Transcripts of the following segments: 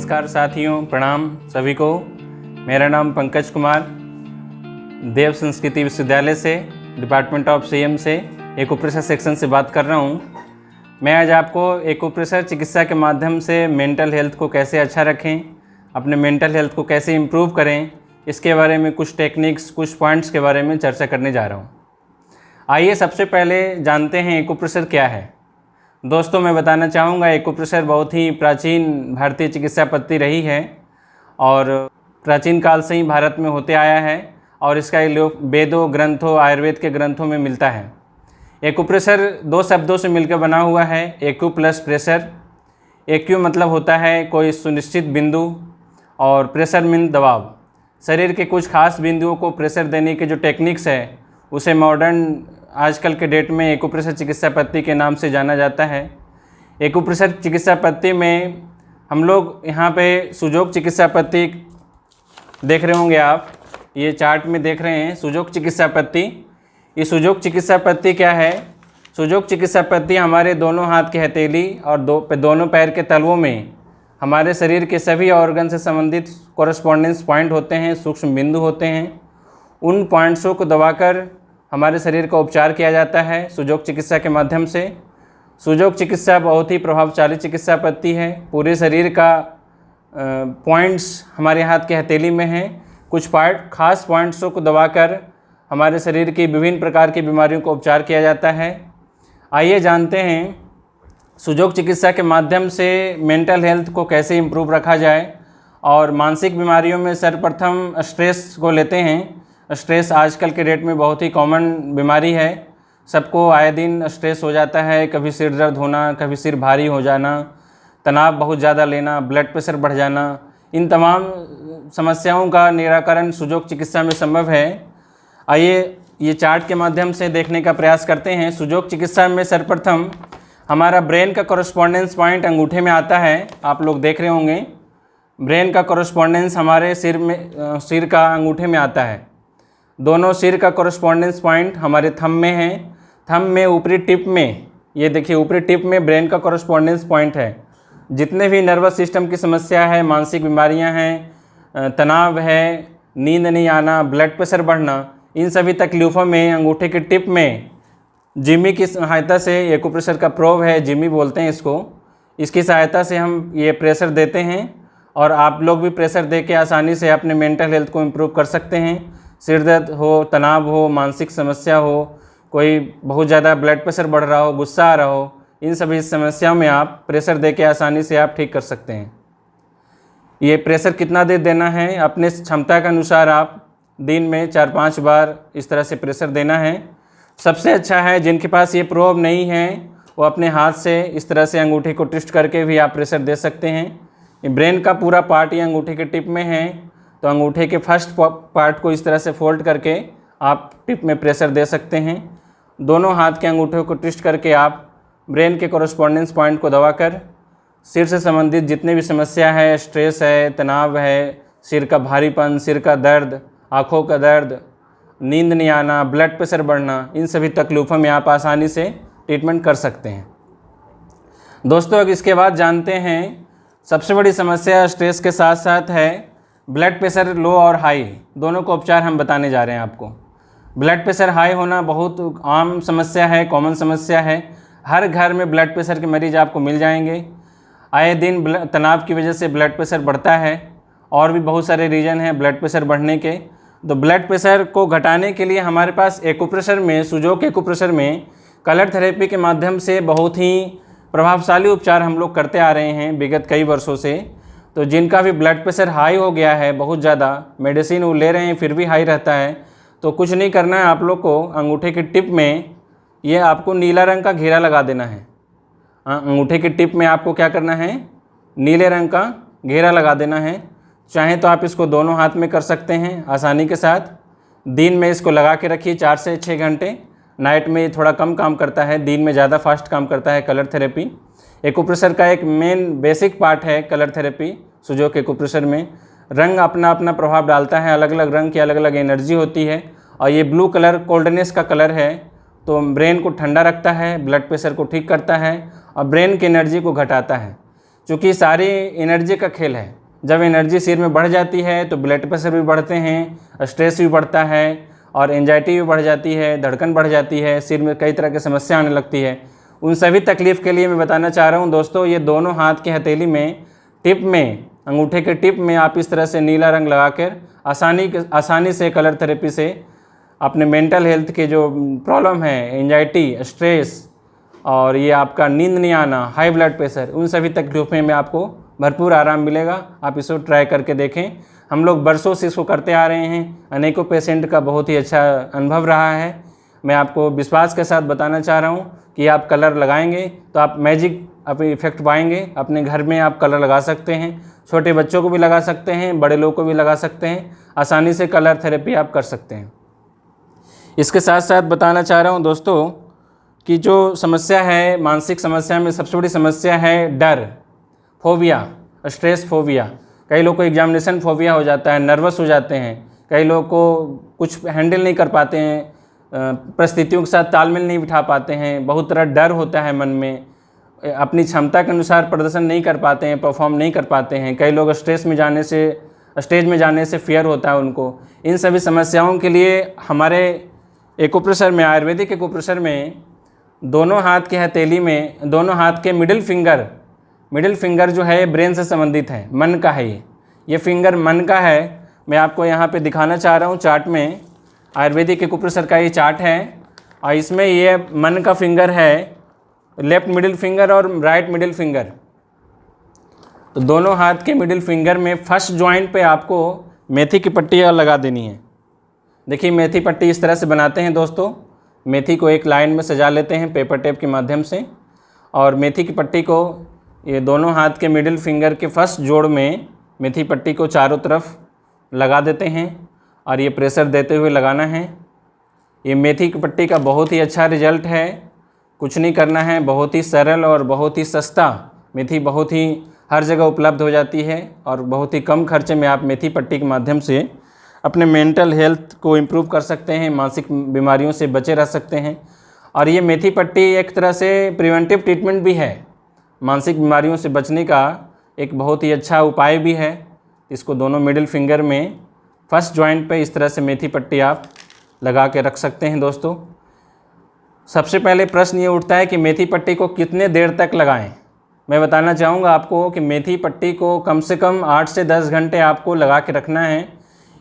नमस्कार साथियों, प्रणाम सभी को। मेरा नाम पंकज कुमार, देव संस्कृति विश्वविद्यालय से, डिपार्टमेंट ऑफ सीएम से एक्यूप्रेशर सेक्शन से बात कर रहा हूँ। मैं आज आपको एक्यूप्रेशर चिकित्सा के माध्यम से मेंटल हेल्थ को कैसे अच्छा रखें, अपने मेंटल हेल्थ को कैसे इम्प्रूव करें, इसके बारे में कुछ टेक्निक्स, कुछ पॉइंट्स के बारे में चर्चा करने जा रहा हूँ। आइए सबसे पहले जानते हैं एक्यूप्रेशर क्या है। दोस्तों, मैं बताना चाहूँगा एक्यूप्रेशर बहुत ही प्राचीन भारतीय चिकित्सा पद्धति रही है और प्राचीन काल से ही भारत में होते आया है और इसका वेदों, ग्रंथों, आयुर्वेद के ग्रंथों में मिलता है। एक्यूप्रेशर दो शब्दों से मिलकर बना हुआ है, एक्यू प्लस प्रेशर। एक्यू मतलब होता है कोई सुनिश्चित बिंदु और प्रेशर मीन दबाव। शरीर के कुछ खास बिंदुओं को प्रेशर देने के जो टेक्निक्स है उसे मॉडर्न आजकल के डेट में एक्यूप्रेशर चिकित्सा पद्धति के नाम से जाना जाता है। एक्यूप्रेशर चिकित्सा पद्धति में हम लोग यहाँ पे सुजोग चिकित्सा पद्धति देख रहे होंगे, आप ये चार्ट में देख रहे हैं सुजोग चिकित्सा पद्धति। ये सुजोग चिकित्सा पद्धति क्या है? सुजोग चिकित्सा पद्धति हमारे दोनों हाथ की हथेली और दोनों पैर के तलवों में हमारे शरीर के सभी ऑर्गन से संबंधित कोरस्पॉन्डेंस पॉइंट होते हैं, सूक्ष्म बिंदु होते हैं। उन पॉइंट्सों को दबाकर हमारे शरीर का उपचार किया जाता है सुजोग चिकित्सा के माध्यम से। सुजोग चिकित्सा बहुत ही प्रभावशाली चिकित्सा पद्धति है। पूरे शरीर का पॉइंट्स हमारे हाथ के हथेली में हैं। कुछ खास पॉइंट्सों को दबाकर हमारे शरीर की विभिन्न प्रकार की बीमारियों का उपचार किया जाता है। आइए जानते हैं सुजोग चिकित्सा के माध्यम से मेंटल हेल्थ को कैसे इम्प्रूव रखा जाए। और मानसिक बीमारियों में सर्वप्रथम स्ट्रेस को लेते हैं। स्ट्रेस आजकल के डेट में बहुत ही कॉमन बीमारी है। सबको आए दिन स्ट्रेस हो जाता है, कभी सिर दर्द होना, कभी सिर भारी हो जाना, तनाव बहुत ज़्यादा लेना, ब्लड प्रेशर बढ़ जाना। इन तमाम समस्याओं का निराकरण सुजोग चिकित्सा में संभव है। आइए ये चार्ट के माध्यम से देखने का प्रयास करते हैं। सुजोग चिकित्सा में सर्वप्रथम हमारा ब्रेन का कोरस्पॉन्डेंस पॉइंट अंगूठे में आता है। आप लोग देख रहे होंगे ब्रेन का कोरस्पॉन्डेंस हमारे सिर का अंगूठे में आता है। दोनों सिर का कोरस्पॉन्डेंस पॉइंट हमारे थंब में है। थंब में ऊपरी टिप में, ये देखिए ऊपरी टिप में ब्रेन का कोरस्पॉन्डेंस पॉइंट है। जितने भी नर्वस सिस्टम की समस्या है, मानसिक बीमारियां हैं, तनाव है, नींद नहीं आना, ब्लड प्रेशर बढ़ना, इन सभी तकलीफ़ों में अंगूठे के टिप में जिमी की सहायता से, एक्यूप्रेशर का प्रोब है, जिमी बोलते हैं इसको, इसकी सहायता से हम ये प्रेशर देते हैं। और आप लोग भी प्रेशर दे के आसानी से अपने मेंटल हेल्थ को इम्प्रूव कर सकते हैं। सिर दर्द हो, तनाव हो, मानसिक समस्या हो, कोई बहुत ज़्यादा ब्लड प्रेशर बढ़ रहा हो, गुस्सा आ रहा हो, इन सभी समस्याओं में आप प्रेशर दे के आसानी से आप ठीक कर सकते हैं। ये प्रेशर कितना देर देना है? अपने क्षमता के अनुसार आप दिन में 4-5 बार इस तरह से प्रेशर देना है। सबसे अच्छा है जिनके पास ये प्रोब नहीं है वो अपने हाथ से इस तरह से अंगूठे को ट्विस्ट करके भी आप प्रेशर दे सकते हैं। ये ब्रेन का पूरा पार्ट ये अंगूठे के टिप में है, तो अंगूठे के फर्स्ट पार्ट को इस तरह से फोल्ड करके आप टिप में प्रेशर दे सकते हैं। दोनों हाथ के अंगूठे को ट्विस्ट करके आप ब्रेन के कोरस्पॉन्डेंस पॉइंट को दबाकर सिर से संबंधित जितने भी समस्या है, स्ट्रेस है, तनाव है, सिर का भारीपन, सिर का दर्द, आँखों का दर्द, नींद नहीं आना, ब्लड प्रेशर बढ़ना, इन सभी तकलीफ़ों में आप आसानी से ट्रीटमेंट कर सकते हैं। दोस्तों, अब इसके बाद जानते हैं सबसे बड़ी समस्या स्ट्रेस के साथ साथ है ब्लड प्रेशर लो और हाई, दोनों का उपचार हम बताने जा रहे हैं आपको। ब्लड प्रेशर हाई होना बहुत आम समस्या है, कॉमन समस्या है। हर घर में ब्लड प्रेशर के मरीज आपको मिल जाएंगे। आए दिन तनाव की वजह से ब्लड प्रेशर बढ़ता है और भी बहुत सारे रीज़न हैं ब्लड प्रेशर बढ़ने के। तो ब्लड प्रेशर को घटाने के लिए हमारे पास एक्यूप्रेशर में, सुजोग एक्यूप्रेशर में कलर थेरेपी के माध्यम से बहुत ही प्रभावशाली उपचार हम लोग करते आ रहे हैं विगत कई वर्षों से। तो जिनका भी ब्लड प्रेशर हाई हो गया है, बहुत ज़्यादा मेडिसिन वो ले रहे हैं फिर भी हाई रहता है, तो कुछ नहीं करना है आप लोग को। अंगूठे के टिप में ये आपको नीला रंग का घेरा लगा देना है। अंगूठे के टिप में आपको क्या करना है? नीले रंग का घेरा लगा देना है। चाहे तो आप इसको दोनों हाथ में कर सकते हैं आसानी के साथ। दिन में इसको लगा के रखिए 4 से 6 घंटे। नाइट में ये थोड़ा कम काम करता है, दिन में ज़्यादा फास्ट काम करता है कलर थेरेपी। एक्यूप्रेशर का एक मेन बेसिक पार्ट है कलर थेरेपी। सुजोग एक्यूप्रेशर में रंग अपना अपना प्रभाव डालता है, अलग अलग रंग की अलग अलग एनर्जी होती है। और ये ब्लू कलर कोल्डनेस का कलर है, तो ब्रेन को ठंडा रखता है, ब्लड प्रेशर को ठीक करता है और ब्रेन की एनर्जी को घटाता है। चूँकि सारी एनर्जी का खेल है। जब एनर्जी सिर में बढ़ जाती है तो ब्लड प्रेशर भी बढ़ते हैं, स्ट्रेस भी बढ़ता है और एंजाइटी भी बढ़ जाती है, धड़कन बढ़ जाती है, सिर में कई तरह की समस्या आने लगती है। उन सभी तकलीफ़ के लिए मैं बताना चाह रहा हूँ दोस्तों, ये दोनों हाथ की हथेली में टिप में, अंगूठे के टिप में आप इस तरह से नीला रंग लगाकर आसानी से कलर थेरेपी से अपने मेंटल हेल्थ के जो प्रॉब्लम है, एंजाइटी, स्ट्रेस और ये आपका नींद नहीं आना, हाई ब्लड प्रेशर, उन सभी तकलीफ़ों में आपको भरपूर आराम मिलेगा। आप इसको ट्राई करके देखें। हम लोग बरसों से इसको करते आ रहे हैं, अनेकों पेशेंट का बहुत ही अच्छा अनुभव रहा है। मैं आपको विश्वास के साथ बताना चाह रहा हूँ कि आप कलर लगाएंगे तो आप मैजिक अपनी इफ़ेक्ट पाएंगे। अपने घर में आप कलर लगा सकते हैं, छोटे बच्चों को भी लगा सकते हैं, बड़े लोगों को भी लगा सकते हैं। आसानी से कलर थेरेपी आप कर सकते हैं। इसके साथ साथ बताना चाह रहा हूँ दोस्तों कि जो समस्या है, मानसिक समस्या में सबसे बड़ी समस्या है डर, फोबिया, स्ट्रेस फोबिया। कई लोग को एग्जामिनेशन फोबिया हो जाता है, नर्वस हो जाते हैं। कई लोग को कुछ हैंडल नहीं कर पाते हैं, परिस्थितियों के साथ तालमेल नहीं बिठा पाते हैं, बहुत तरह डर होता है मन में, अपनी क्षमता के अनुसार प्रदर्शन नहीं कर पाते हैं, परफॉर्म नहीं कर पाते हैं। कई लोग स्टेज में जाने से फियर होता है उनको। इन सभी समस्याओं के लिए हमारे एक्यूप्रेशर में, आयुर्वेदिक एक्यूप्रेशर में दोनों हाथ के हथेली में, दोनों हाथ के मिडिल फिंगर जो है ब्रेन से संबंधित है, मन का है। ये फिंगर मन का है। मैं आपको यहाँ पे दिखाना चाह रहा हूँ चार्ट में, आयुर्वेदिक एक्यूप्रेशर का ये चार्ट है और इसमें ये मन का फिंगर है, लेफ्ट मिडिल फिंगर और राइट मिडिल फिंगर। तो दोनों हाथ के मिडिल फिंगर में फर्स्ट जॉइंट पे आपको मेथी की पट्टी लगा देनी है। देखिए मेथी पट्टी इस तरह से बनाते हैं दोस्तों। मेथी को एक लाइन में सजा लेते हैं पेपर टेप के माध्यम से और मेथी की पट्टी को ये दोनों हाथ के मिडिल फिंगर के फर्स्ट जोड़ में मेथी पट्टी को चारों तरफ लगा देते हैं और ये प्रेशर देते हुए लगाना है। ये मेथी की पट्टी का बहुत ही अच्छा रिजल्ट है। कुछ नहीं करना है, बहुत ही सरल और बहुत ही सस्ता। मेथी बहुत ही हर जगह उपलब्ध हो जाती है और बहुत ही कम खर्चे में आप मेथी पट्टी के माध्यम से अपने मेंटल हेल्थ को इम्प्रूव कर सकते हैं, मानसिक बीमारियों से बचे रह सकते हैं। और ये मेथी पट्टी एक तरह से प्रिवेंटिव ट्रीटमेंट भी है, मानसिक बीमारियों से बचने का एक बहुत ही अच्छा उपाय भी है। इसको दोनों मिडिल फिंगर में फर्स्ट जॉइंट पे इस तरह से मेथी पट्टी आप लगा के रख सकते हैं दोस्तों। सबसे पहले प्रश्न ये उठता है कि मेथी पट्टी को कितने देर तक लगाएं। मैं बताना चाहूँगा आपको कि मेथी पट्टी को कम से कम 8 से 10 घंटे आपको लगा के रखना है।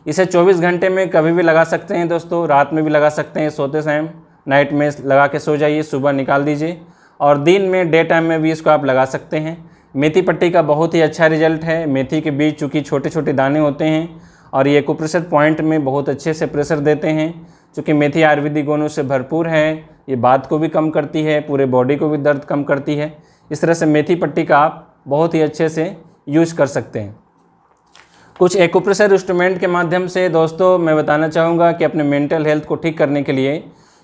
इसे 24 घंटे में कभी भी लगा सकते हैं दोस्तों, रात में भी लगा सकते हैं, सोते टाइम नाइट में लगा के सो जाइए, सुबह निकाल दीजिए और दिन में डे टाइम में भी इसको आप लगा सकते हैं। मेथी पट्टी का बहुत ही अच्छा रिजल्ट है। मेथी के बीच चूँकि छोटे छोटे दाने होते हैं और ये एक्यूप्रेशर पॉइंट में बहुत अच्छे से प्रेशर देते हैं। चूँकि मेथी आयुर्वेदिक गुणों से भरपूर है, ये बात को भी कम करती है, पूरे बॉडी को भी दर्द कम करती है। इस तरह से मेथी पट्टी का आप बहुत ही अच्छे से यूज़ कर सकते हैं। कुछ एक्यूप्रेशर इंस्ट्रूमेंट के माध्यम से दोस्तों मैं बताना चाहूँगा कि अपने मेंटल हेल्थ को ठीक करने के लिए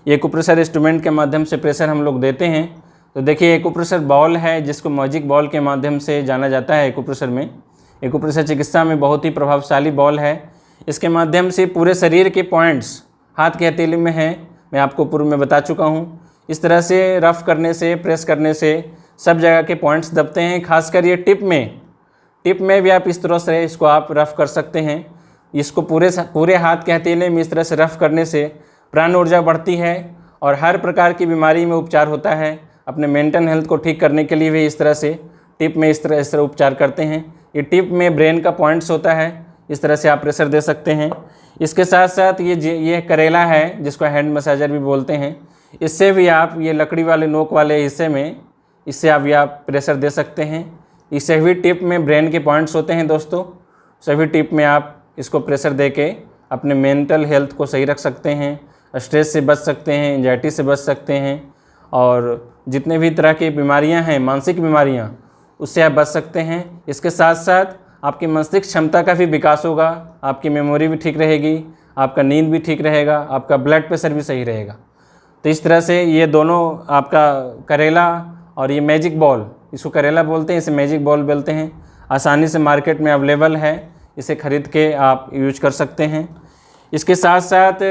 ये एक्यूप्रेशर इंस्ट्रूमेंट के माध्यम से प्रेशर हम लोग देते हैं। तो देखिए एक्यूप्रेशर बॉल है जिसको मैजिक बॉल के माध्यम से जाना जाता है। एक्यूप्रेशर में, एक्यूप्रेशर चिकित्सा में बहुत ही प्रभावशाली बॉल है। इसके माध्यम से पूरे शरीर के पॉइंट्स हाथ की हथेली में है, मैं आपको पूर्व में बता चुका हूँ। इस तरह से रफ़ करने से, प्रेस करने से सब जगह के पॉइंट्स दबते हैं। खासकर ये टिप में भी आप इस तरह से इसको आप रफ़ कर सकते हैं। इसको पूरे हाथ के हथेले में इस तरह से रफ़ करने से प्राण ऊर्जा बढ़ती है और हर प्रकार की बीमारी में उपचार होता है। अपने मेंटल हेल्थ को ठीक करने के लिए भी इस तरह से टिप में इस तरह उपचार करते हैं। ये टिप में ब्रेन का पॉइंट्स होता है, इस तरह से आप प्रेशर दे सकते हैं। इसके साथ साथ ये करेला है जिसको हैंड मसाजर भी बोलते हैं। इससे भी आप ये लकड़ी वाले नोक वाले हिस्से में इससे आप प्रेशर दे सकते हैं। इस सभी टिप में ब्रेन के पॉइंट्स होते हैं दोस्तों। सभी टिप में आप इसको प्रेशर दे के अपने मेंटल हेल्थ को सही रख सकते हैं, स्ट्रेस से बच सकते हैं, एंजाइटी से बच सकते हैं और जितने भी तरह की बीमारियां हैं, मानसिक बीमारियां, उससे आप बच सकते हैं। इसके साथ साथ आपकी मानसिक क्षमता का भी विकास होगा, आपकी मेमोरी भी ठीक रहेगी, आपका नींद भी ठीक रहेगा, आपका ब्लड प्रेशर भी सही रहेगा। तो इस तरह से ये दोनों आपका करेला और ये मैजिक बॉल, इसको करेला बोलते हैं, इसे मैजिक बॉल बोलते हैं, आसानी से मार्केट में अवेलेबल है। इसे ख़रीद के आप यूज कर सकते हैं। इसके साथ साथ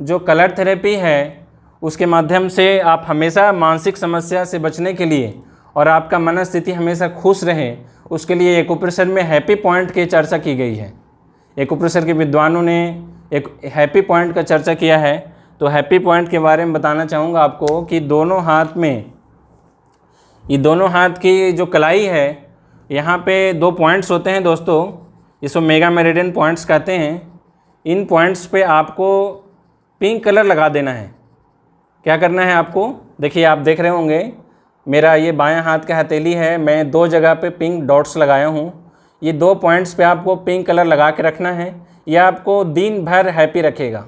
जो कलर थेरेपी है उसके माध्यम से आप हमेशा मानसिक समस्या से बचने के लिए और आपका मनस्थिति हमेशा खुश रहे, उसके लिए एक्यूप्रेशर में हैप्पी पॉइंट की चर्चा की गई है। एक्यूप्रेशर के विद्वानों ने एक हैप्पी पॉइंट का चर्चा किया है। तो हैप्पी पॉइंट के बारे में बताना चाहूँगा आपको कि दोनों हाथ में, ये दोनों हाथ की जो कलाई है, यहाँ पे 2 पॉइंट्स होते हैं दोस्तों, इसको मेगा मेरिडियन पॉइंट्स कहते हैं। इन पॉइंट्स पे आपको पिंक कलर लगा देना है। क्या करना है आपको, देखिए आप देख रहे होंगे मेरा ये बायां हाथ का हथेली है, मैं 2 जगह पे पिंक डॉट्स लगाया हूँ। ये 2 पॉइंट्स पे आपको पिंक कलर लगा के रखना है। यह आपको दिन भर हैप्पी रखेगा,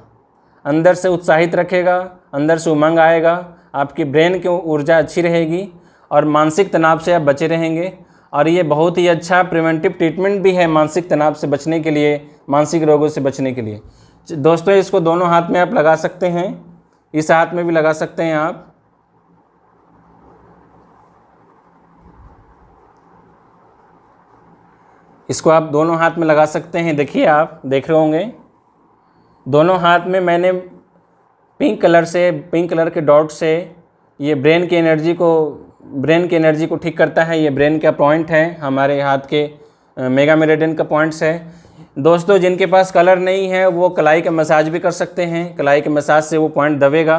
अंदर से उत्साहित रखेगा, अंदर से उमंग आएगा, आपकी ब्रेन की ऊर्जा अच्छी रहेगी और मानसिक तनाव से आप बचे रहेंगे। और ये बहुत ही अच्छा प्रिवेंटिव ट्रीटमेंट भी है मानसिक तनाव से बचने के लिए, मानसिक रोगों से बचने के लिए। दोस्तों इसको दोनों हाथ में आप लगा सकते हैं, इस हाथ में भी लगा सकते हैं आप। इसको आप दोनों हाथ में लगा सकते हैं। देखिए आप देख रहे होंगे दोनों हाथ में मैंने पिंक कलर के डॉट से ये ब्रेन की एनर्जी को ठीक करता है। ये ब्रेन का पॉइंट है, हमारे हाथ के मेगा मेरिडियन का पॉइंट्स है। दोस्तों जिनके पास कलर नहीं है वो कलाई का मसाज भी कर सकते हैं। कलाई के मसाज से वो पॉइंट दबेगा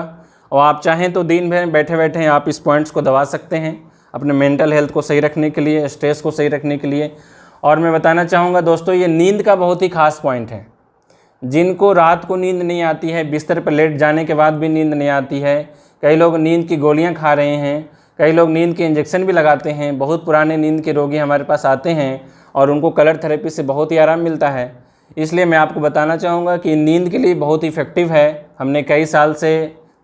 और आप चाहें तो दिन भर बैठे बैठे आप इस पॉइंट्स को दबा सकते हैं अपने मेंटल हेल्थ को सही रखने के लिए, स्ट्रेस को सही रखने के लिए। और मैं बताना चाहूँगा दोस्तों ये नींद का बहुत ही खास पॉइंट है। जिनको रात को नींद नहीं आती है, बिस्तर पर लेट जाने के बाद भी नींद नहीं आती है, कई लोग नींद की गोलियां खा रहे हैं, कई लोग नींद के इंजेक्शन भी लगाते हैं। बहुत पुराने नींद के रोगी हमारे पास आते हैं और उनको कलर थेरेपी से बहुत ही आराम मिलता है। इसलिए मैं आपको बताना चाहूँगा कि नींद के लिए बहुत इफ़ेक्टिव है। हमने कई साल से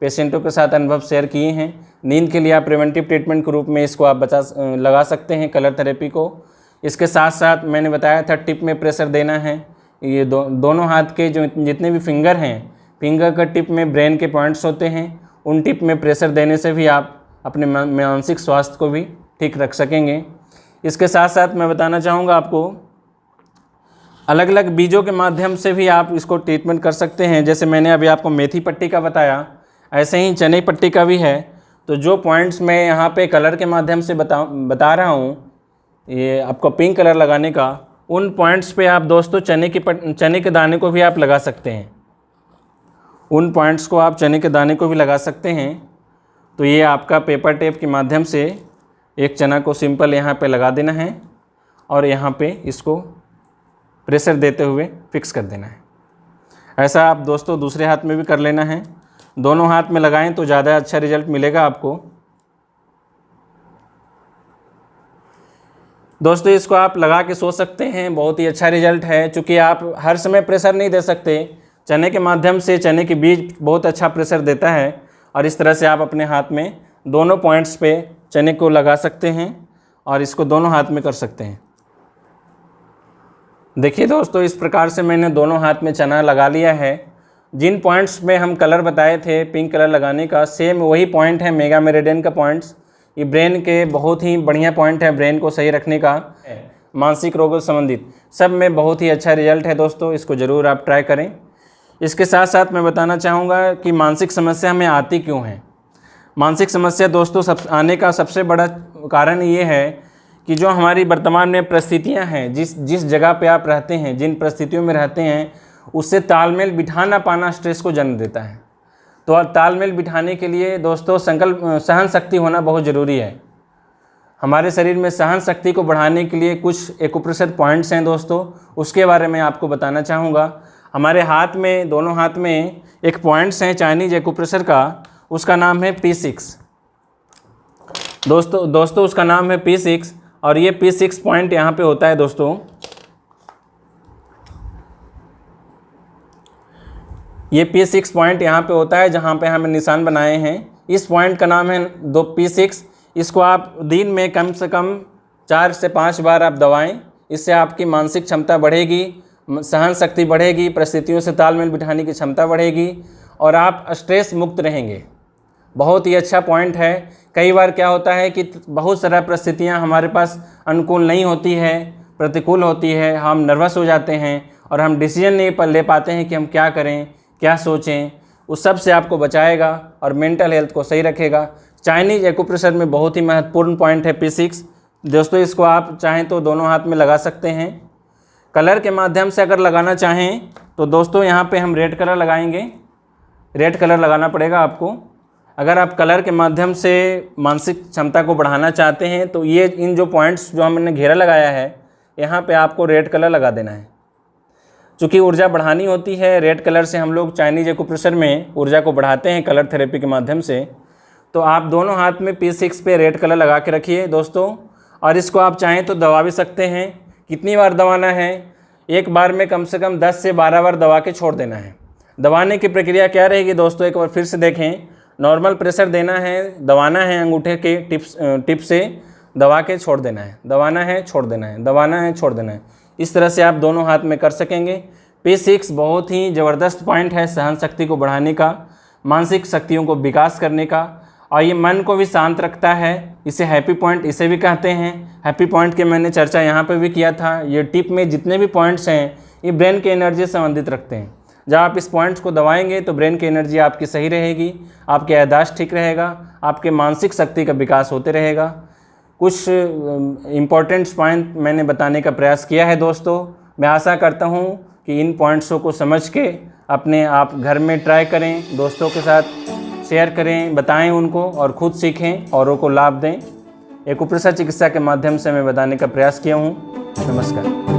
पेशेंटों के साथ अनुभव शेयर किए हैं। नींद के लिए आप प्रिवेंटिव ट्रीटमेंट के रूप में इसको आप लगा सकते हैं कलर थेरेपी को। इसके साथ साथ मैंने बताया था टिप में प्रेशर देना है। ये दोनों हाथ के जो जितने भी फिंगर हैं, फिंगर का टिप में ब्रेन के पॉइंट्स होते हैं, उन टिप में प्रेशर देने से भी आप अपने मानसिक स्वास्थ्य को भी ठीक रख सकेंगे। इसके साथ साथ मैं बताना चाहूँगा आपको अलग अलग बीजों के माध्यम से भी आप इसको ट्रीटमेंट कर सकते हैं। जैसे मैंने अभी आपको मेथी पट्टी का बताया, ऐसे ही चने पट्टी का भी है। तो जो पॉइंट्स मैं यहाँ पे कलर के माध्यम से बता रहा हूँ, ये आपको पिंक कलर लगाने का, उन पॉइंट्स पे आप दोस्तों चने के दाने को भी आप लगा सकते हैं। उन पॉइंट्स को आप चने के दाने को भी लगा सकते हैं। तो ये आपका पेपर टेप के माध्यम से एक चना को सिंपल यहाँ पे लगा देना है और यहाँ पे इसको प्रेशर देते हुए फिक्स कर देना है। ऐसा आप दोस्तों दूसरे हाथ में भी कर लेना है। दोनों हाथ में लगाएं तो ज़्यादा अच्छा रिजल्ट मिलेगा आपको। दोस्तों इसको आप लगा के सो सकते हैं, बहुत ही अच्छा रिजल्ट है। चूँकि आप हर समय प्रेशर नहीं दे सकते, चने के माध्यम से चने के बीज बहुत अच्छा प्रेशर देता है और इस तरह से आप अपने हाथ में दोनों पॉइंट्स पे चने को लगा सकते हैं और इसको दोनों हाथ में कर सकते हैं। देखिए दोस्तों इस प्रकार से मैंने दोनों हाथ में चना लगा लिया है। जिन पॉइंट्स में हम कलर बताए थे पिंक कलर लगाने का, सेम वही पॉइंट है मेगा मेरिडियन का पॉइंट्स। ये ब्रेन के बहुत ही बढ़िया पॉइंट है, ब्रेन को सही रखने का, मानसिक रोगों से संबंधित सब में बहुत ही अच्छा रिजल्ट है दोस्तों। इसको ज़रूर आप ट्राई करें। इसके साथ साथ मैं बताना चाहूँगा कि मानसिक समस्या हमें आती क्यों है। मानसिक समस्या दोस्तों आने का सबसे बड़ा कारण ये है कि जो हमारी वर्तमान में परिस्थितियाँ हैं, जिस जगह पे आप रहते हैं, जिन परिस्थितियों में रहते हैं, उससे तालमेल बिठा ना पाना स्ट्रेस को जन्म देता है। तो तालमेल बिठाने के लिए दोस्तों सहन शक्ति होना बहुत ज़रूरी है। हमारे शरीर में सहन शक्ति को बढ़ाने के लिए कुछ एक्यूप्रेशर पॉइंट्स हैं दोस्तों, उसके बारे में आपको बताना चाहूँगा। हमारे हाथ में, दोनों हाथ में एक पॉइंट्स हैं चाइनीज एक्यूप्रेशर का, उसका नाम है P6 दोस्तों उसका नाम है P6। और ये P6 पॉइंट यहाँ पे होता है दोस्तों, ये P6 पॉइंट यहाँ पे होता है जहाँ पे हमें निशान बनाए हैं। इस पॉइंट का नाम है P6। इसको आप दिन में कम से कम 4 से 5 बार आप दबाएं। इससे आपकी मानसिक क्षमता बढ़ेगी, सहन शक्ति बढ़ेगी, परिस्थितियों से तालमेल बिठाने की क्षमता बढ़ेगी और आप स्ट्रेस मुक्त रहेंगे। बहुत ही अच्छा पॉइंट है। कई बार क्या होता है कि बहुत सारा परिस्थितियां हमारे पास अनुकूल नहीं होती है, प्रतिकूल होती है, हम नर्वस हो जाते हैं और हम डिसीजन नहीं ले पाते हैं कि हम क्या करें, क्या सोचें। उस सब से आपको बचाएगा और मेंटल हेल्थ को सही रखेगा। चाइनीज एक्यूप्रेशर में बहुत ही महत्वपूर्ण पॉइंट है P6। दोस्तों इसको आप चाहें तो दोनों हाथ में लगा सकते हैं। कलर के माध्यम से अगर लगाना चाहें तो दोस्तों यहाँ पे हम रेड कलर लगाएंगे। रेड कलर लगाना पड़ेगा आपको। अगर आप कलर के माध्यम से मानसिक क्षमता को बढ़ाना चाहते हैं तो ये इन जो पॉइंट्स जो हमने घेरा लगाया है यहाँ पे आपको रेड कलर लगा देना है। चूँकि ऊर्जा बढ़ानी होती है, रेड कलर से हम लोग चाइनीज एक्यूप्रेशर में ऊर्जा को बढ़ाते हैं कलर थेरेपी के माध्यम से। तो आप दोनों हाथ में P6 पे रेड कलर लगा के रखिए दोस्तों। और इसको आप चाहें तो दबा भी सकते हैं। कितनी बार दबाना है? एक बार में कम से कम 10 से 12 बार दबा के छोड़ देना है। दबाने की प्रक्रिया क्या रहेगी दोस्तों, एक बार फिर से देखें। नॉर्मल प्रेशर देना है, दबाना है, अंगूठे के टिप से दबा के छोड़ देना है, दबाना है, छोड़ देना है, दबाना है, छोड़ देना है। इस तरह से आप दोनों हाथ में कर सकेंगे। P6 बहुत ही ज़बरदस्त पॉइंट है सहन शक्ति को बढ़ाने का, मानसिक शक्तियों को विकास करने का, और ये मन को भी शांत रखता है। इसे हैप्पी पॉइंट इसे भी कहते हैं। हैप्पी पॉइंट की मैंने चर्चा यहाँ पे भी किया था। ये टिप में जितने भी पॉइंट्स हैं ये ब्रेन की एनर्जी से संबंधित रखते हैं। जब आप इस पॉइंट्स को दबाएंगे तो ब्रेन की एनर्जी आपकी सही रहेगी, आपके याददाश्त ठीक रहेगा, आपके मानसिक शक्ति का विकास होते रहेगा। कुछ इम्पोर्टेंट पॉइंट मैंने बताने का प्रयास किया है दोस्तों। मैं आशा करता हूँ कि इन पॉइंट्सों को समझ के अपने आप घर में ट्राई करें, दोस्तों के साथ शेयर करें, बताएं उनको और ख़ुद सीखें, औरों को लाभ दें। एक्यूप्रेशर चिकित्सा के माध्यम से मैं बताने का प्रयास किया हूँ। नमस्कार।